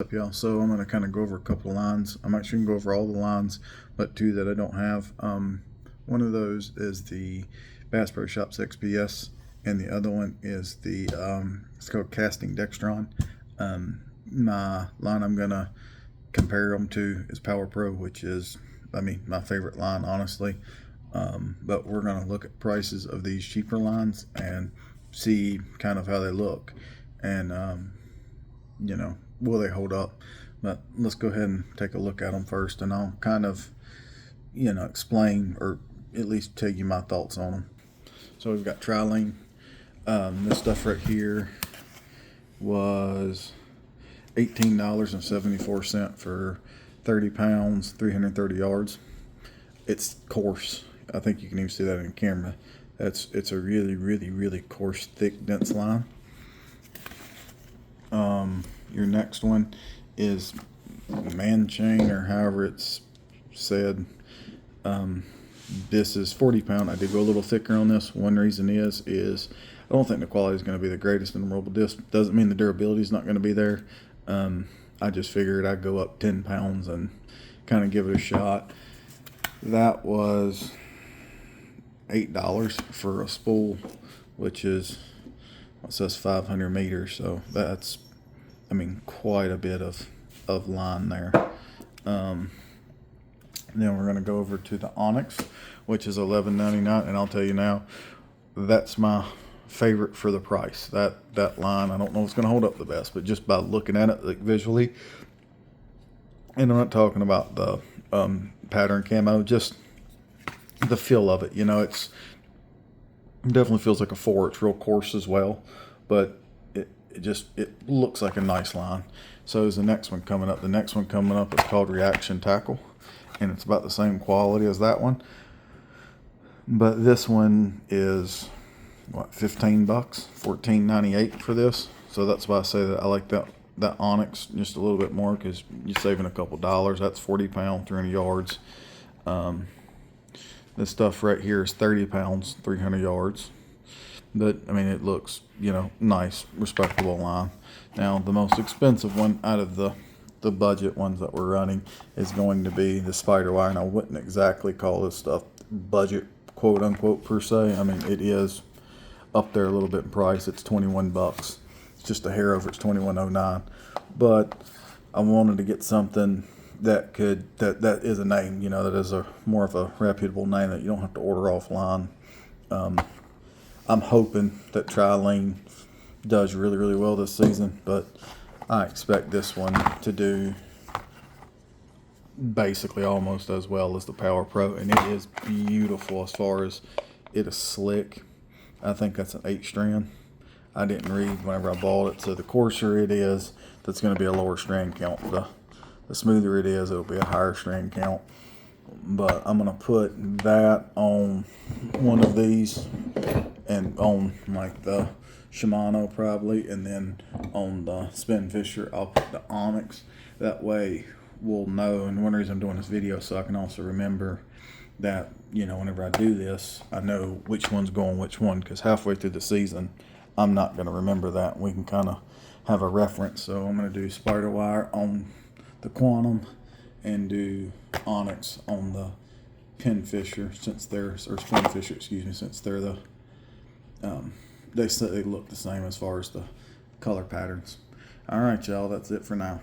Up, y'all. So I'm going to kind of go over a couple of lines. I'm actually going to go over all the lines, but two that I don't have. One of those is the Bass Pro Shops XPS, and the other one is the it's called Casting Dextron. My line I'm going to compare them to is Power Pro, which is, I mean, my favorite line, honestly. But we're going to look at prices of these cheaper lines and see kind of how they look, and you know, will they hold up? But let's go ahead and take a look at them first, and I'll kind of, you know, explain or at least tell you my thoughts on them. So we've got Trilene. This stuff right here was $18.74 for 30 pounds, 330 yards. It's coarse. I think you can even see that in camera. It's a really, really, really coarse, thick, dense line. Your next one is man chain, or however it's said. This is 40 pound. I did go a little thicker on this. One reason is I don't think the quality is going to be the greatest in the world, but this doesn't mean the durability is not going to be there. I just figured I'd go up 10 pounds and kind of give it a shot. That was $8 for a spool, which is, it says 500 meters, so that's, I mean, quite a bit of line there. Then we're going to go over to the Onyx, which is $11.99, and I'll tell you now, that's my favorite for the price. That line, I don't know if it's going to hold up the best, but just by looking at it, like, visually, and I'm not talking about the pattern camo, just the feel of it. You know, it definitely feels like a 4. It's real coarse as well, but it looks like a nice line. So is the next one coming up. The next one coming up is called Reaction Tackle, and it's about the same quality as that one, but this one is what, 15 bucks, $14.98 for this. So that's why I say that I like that Onyx just a little bit more, because you're saving a couple dollars. That's 40 pound, 300 yards. This stuff right here is 30 pounds, 300 yards. But I mean, it looks, you know, nice, respectable line. Now, the most expensive one out of the budget ones that we're running is going to be the spider wire. And I wouldn't exactly call this stuff budget, quote unquote, per se. I mean, it is up there a little bit in price. It's 21 bucks. It's just a hair over. It's 21.09. But I wanted to get something that is a name, you know, that is a more of a reputable name that you don't have to order offline. I'm hoping that Trilene does really, really well this season, but I expect this one to do basically almost as well as the Power Pro, and it is beautiful as far as it is slick. I think that's an 8-strand. I didn't read whenever I bought it, so the coarser it is, that's going to be a lower strand count. The smoother it is, it'll be a higher strand count. But I'm going to put that on one of these, and on like the Shimano probably, and then on the Spin Fisher I'll put the Onyx. That way we'll know, and one reason I'm doing this video, so I can also remember that, you know, whenever I do this, I know which one's going which one, because halfway through the season I'm not going to remember that. We can kind of have a reference. So I'm going to do spider wire on the Quantum and do Onyx on the Pin Fisher, since they're, or Spin Fisher, excuse me, since they're the they look the same as far as the color patterns. All right, y'all, that's it for now.